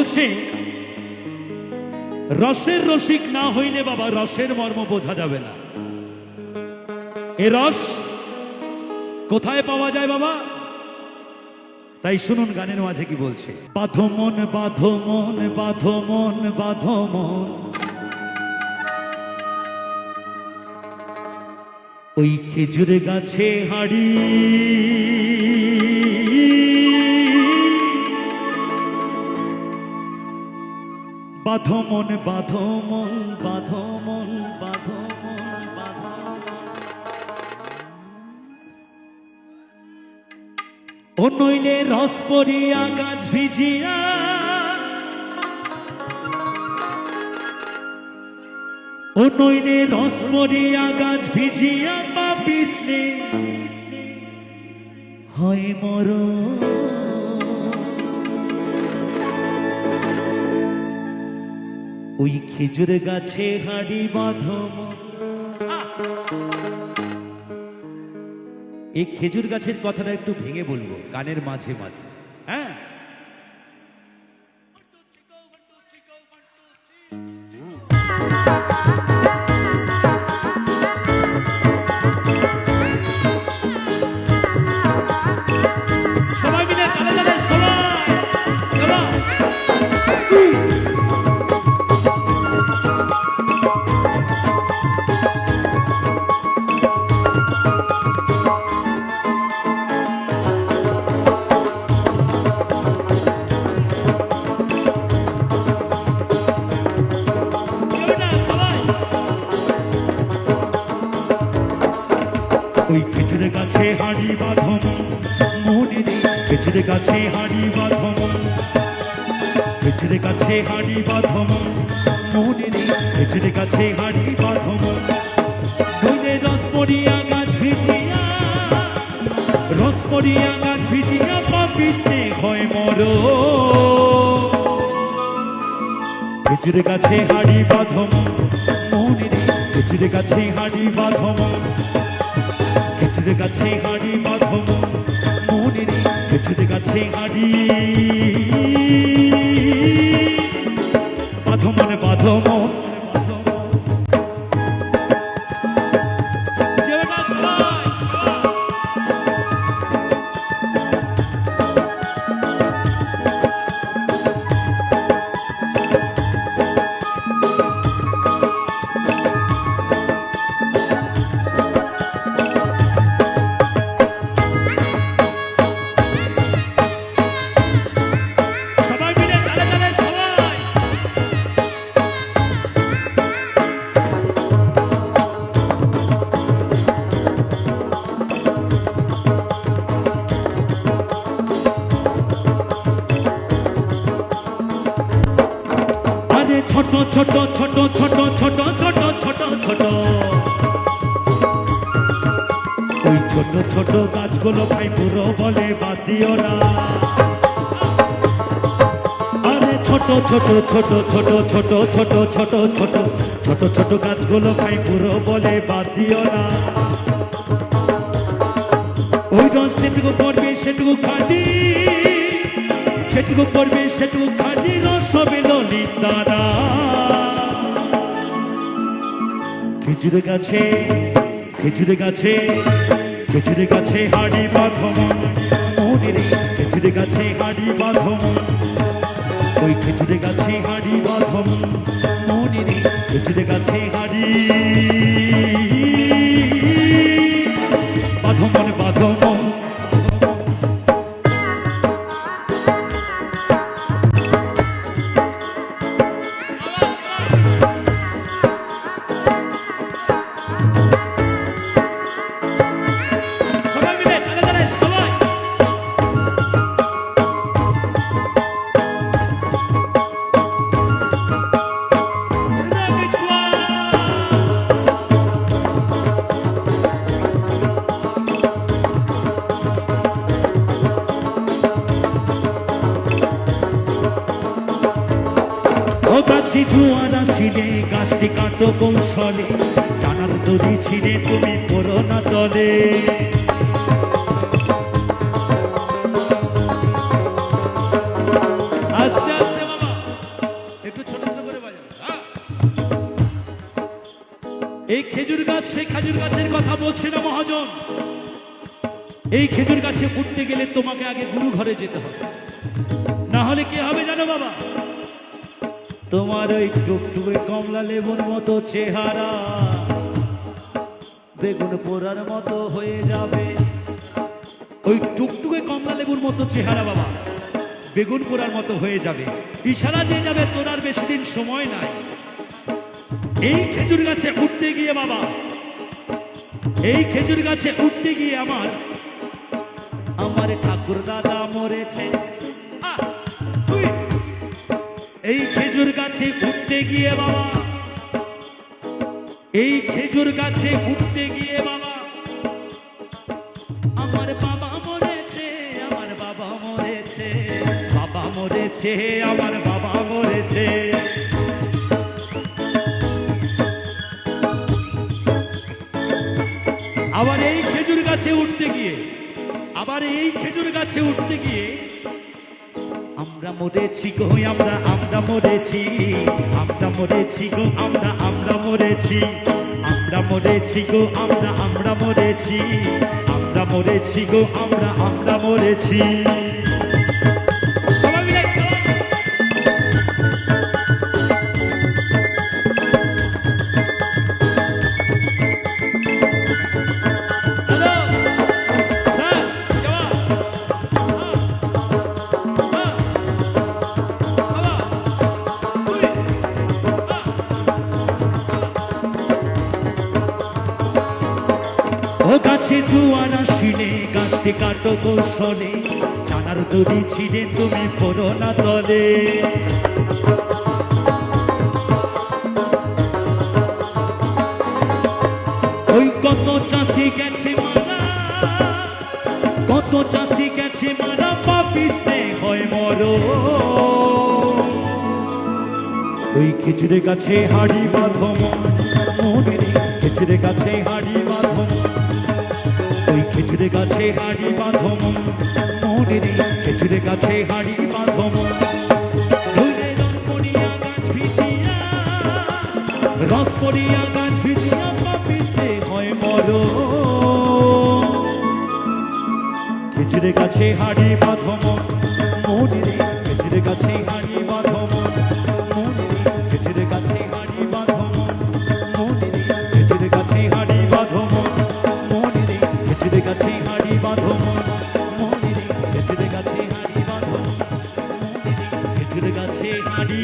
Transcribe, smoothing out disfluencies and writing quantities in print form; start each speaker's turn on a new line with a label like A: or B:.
A: বলছে রসের রসিক না হইলে বাবা রসের মর্ম বোঝা যাবে না। এ রস কোথায় পাওয়া যায় বাবা? তাই শুনুন গানের মাঝে কি বলছে। বাঁধো মন বাঁধো মন বাঁধো মন বাঁধো মন, ওই খেজুর গাছে হাড়ি বাঁধো মন বাঁধো মন বাঁধো মন বাঁধো মন বাঁধো মন, ও নইলে রস পড়িয়া গাছ ভিজিয়া, ও নইলে রস পড়িয়া গাছ ভিজিয়া বা পিছলে হয় মরণ। ওই খেজুর গাছে হাড়ি বাঁধো মন। এই খেজুর গাছের কথাটা একটু ভেঙে বলবো গানের মাঝে মাঝে। হ্যাঁ, সবাই মিলে তালে তালে সবাই চলো। ওই খেজুর গাছে হাড়ি বাঁধো মনে রে, খেজুর গাছে হাড়ি বাঁধো মন, খেজুর গাছে হাড়ি বাঁধো মনে রে, খেজুর গাছে হাড়ি বাঁধো মন, নইলে রস পড়িয়া গাছ ভিজিয়া, রস পড়িয়া গাছ ভিজিয়া পাপিসে হয় মরণ। খেজুর গাছে হাড়ি বাঁধো মনে রে, খেজুর গাছে হাড়ি বাঁধো মন, খেজুর গাছে হাড়ি বাঁধো মনে রে, খেজুর গাছে হাড়ি বাঁধো মনে বাঁধো মন। ছোট ছোট ছোট ছোট ছোট ছোট ছোট ছোট, ওই ছোট ছোট গাছগুলো ভাই বুড়ো বলে বাদ দিও না। আরে ছোট ছোট ছোট ছোট ছোট ছোট ছোট ছোট ছোট ছোট গাছগুলো ভাই বুড়ো বলে বাদ দিও না। ওই রস যেটুকু পড়বে সেটুকু খাটি, যেটুকু পড়বে সেটুকু খাটি, রস হবে ললিতারা। খেজুর গাছে খেজুর গাছে খেজুর গাছে হাড়ি বাঁধো মনে রে, খেজুর গাছে হাড়ি বাঁধো, ওই খেজুর গাছে হাড়ি বাঁধো মনে রে, খেজুর গাছে হাড়ি বাঁধো মনে বাঁধো মন। গাছি জুয়ারা ছিলে গাছটি কাটো কৌশলে, জানার দড়ি ছিঁড়ে তুমি পড়ো না তলে। আস্তে আস্তে বাবা এই খেজুর গাছ সেই খেজুর গাছের কথা বলছে না মহাজন। এই খেজুর গাছে উঠতে গেলে তোমাকে আগে গুরু ঘরে যেতে হবে, না হলে কি হবে জানো বাবা? তোমার ওই টুকটুকে কমলা লেবুর মতো চেহারা বেগুন পোড়ার মতো হয়ে যাবে। ওই টুকটুকে কমলা লেবুর মতো চেহারা বাবা বেগুন পোড়ার মতো হয়ে যাবে। ইশারা দিয়ে যাবে তোর আর বেশি দিন সময় নাই। এই খেজুর গাছে উঠতে গিয়ে বাবা, এই খেজুর গাছে উঠতে গিয়ে আমার ঠাকুর দাদা মরেছে। এই খেজুর গাছে উঠতে গিয়ে বাবা, এই খেজুর গাছে উঠতে গিয়ে বাবা আমার বাবা মরেছে, আমার বাবা মরেছে, বাবা মরেছে, আমার বাবা মরেছে। আবার এই খেজুর গাছে উঠতে গিয়ে, আবার এই খেজুর গাছে উঠতে গিয়ে আমরা মরেছি গো, আমরা মরেছি, আমরা মরেছি গো, আমরা মরেছি, আমরা মরেছি গো, আমরা মরেছি, আমরা মরেছি গো, আমরা মরেছি। সবাই মিলে ও গাছে জোয়ার আসিলে গাছটি কাটো কৌশলে, টানার দড়ি ছিঁড়ে তুমি পড়ো না তলে। ওই কত চাষি গেছে মারা, কত চাষি গেছে মারা, পাপিতে হয় মরো। ওই খেজুরে গাছে হাড়ি বাঁধো মনে রে, খেজুরে গাছে হাড়ি বাঁধো, ওই খেজুরে গাছে হাড়ি বাঁধো মনে রে, খেজুরে গাছে হাড়ি বাঁধো। রস পড়িয়া গাছ ভিজিয়া, রস পড়িয়া গাছ ভিজিয়া, পাপিতে হয় মরো। খেজুরে গাছে হাড়ি বাঁধো মনে রে, খেজুরে গাছে হাড়ি বাঁধো মনে রে, খেজুরে গাছে হাড়ি বাঁধো মনে রে, খেজুরে গাছে হাড়ি বাঁধো মনে রে, খেজুরে গাছে হাড়ি বাঁধো মনে রে, খেজুরে গাছে হাড়ি বাঁধো মনে রে, খেজুরে গাছে হাড়ি।